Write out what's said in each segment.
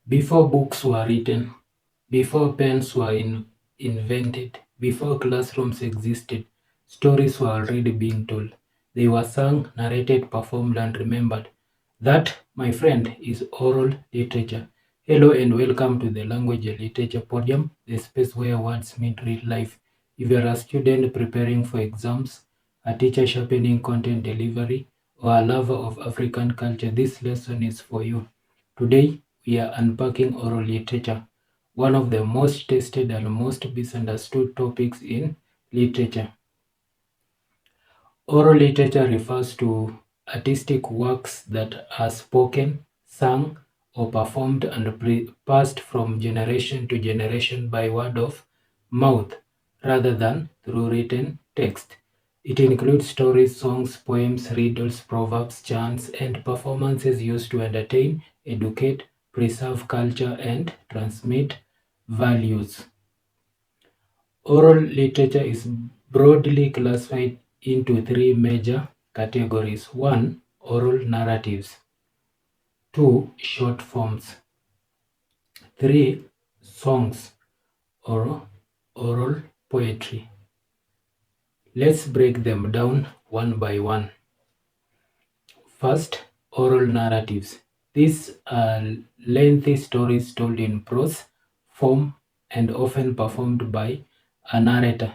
Before books were written, before pens were invented, before classrooms existed, stories were already being told. They were sung, narrated, performed, and remembered. That, my friend, is oral literature. Hello and welcome to the Language and Literature Podium, the space where words meet real life. If you are a student preparing for exams, a teacher sharpening content delivery, or a lover of African culture, this lesson is for you. Today, we are unpacking oral literature, one of the most tested and most misunderstood topics in literature. Oral literature refers to artistic works that are spoken, sung, or performed and passed from generation to generation by word of mouth rather than through written text. It includes stories, songs, poems, riddles, proverbs, chants, and performances used to entertain, educate, preserve culture, and transmit values. Oral literature is broadly classified into three major categories. 1. Oral narratives. 2. Short forms. 3. Songs or oral poetry. Let's break them down one by one. First, oral narratives. These are lengthy stories told in prose form and often performed by a narrator.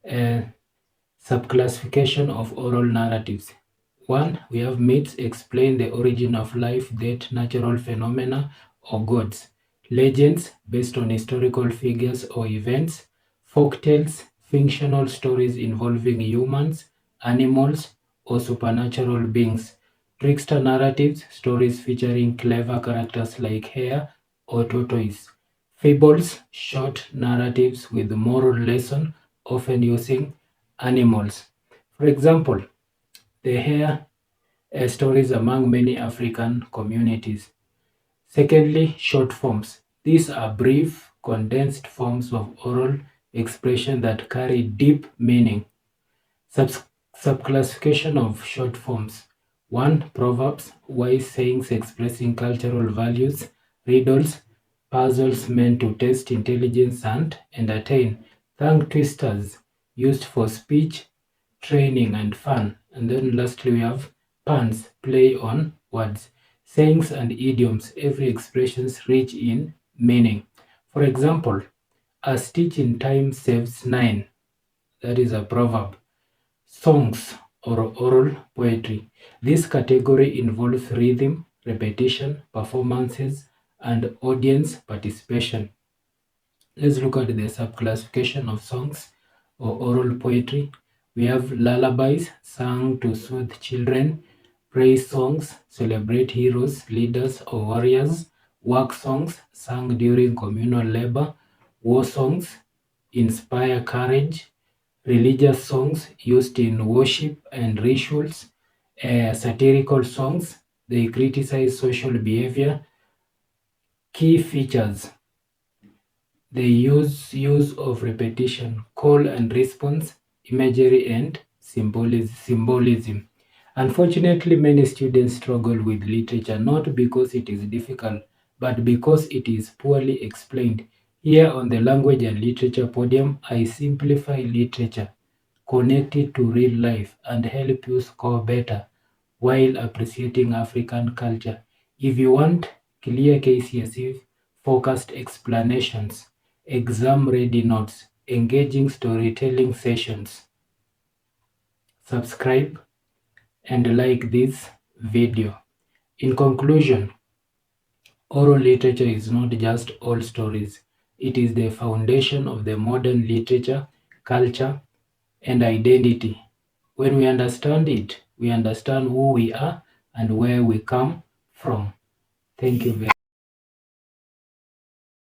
Subclassification of oral narratives. 1. We have myths explain the origin of life, death, natural phenomena, or gods. Legends based on historical figures or events. Folktales, fictional stories involving humans, animals, or supernatural beings. Trickster narratives, stories featuring clever characters like hare or tortoise. Fables, short narratives with moral lesson, often using animals. For example, the hare stories among many African communities. Secondly, short forms. These are brief, condensed forms of oral expression that carry deep meaning. Subclassification of short forms. 1. Proverbs, wise sayings expressing cultural values. Riddles, puzzles meant to test intelligence and entertain. Tongue twisters, used for speech, training, and fun. And then lastly, we have puns, play on words. Sayings and idioms, every expression rich in meaning. For example, a stitch in time saves nine. That is a proverb. Songs or oral poetry. This category involves rhythm, repetition, performances, and audience participation. Let's look at the subclassification of songs or oral poetry. We have lullabies sung to soothe children, praise songs, celebrate heroes, leaders, or warriors, work songs sung during communal labor, war songs inspire courage, religious songs used in worship and rituals, satirical songs, they criticize social behavior. Key features: the use of repetition, call and response, imagery, and symbolism. Unfortunately, many students struggle with literature not because it is difficult, but because it is poorly explained. Here on the Language and Literature Podium, I simplify literature, connect it to real life, and help you score better while appreciating African culture. If you want clear KCSE focused explanations, exam-ready notes, engaging storytelling sessions, subscribe and like this video. In conclusion, oral literature is not just old stories. It is the foundation of the modern literature, culture, and identity. When we understand it, we understand who we are and where we come from. Thank you very much.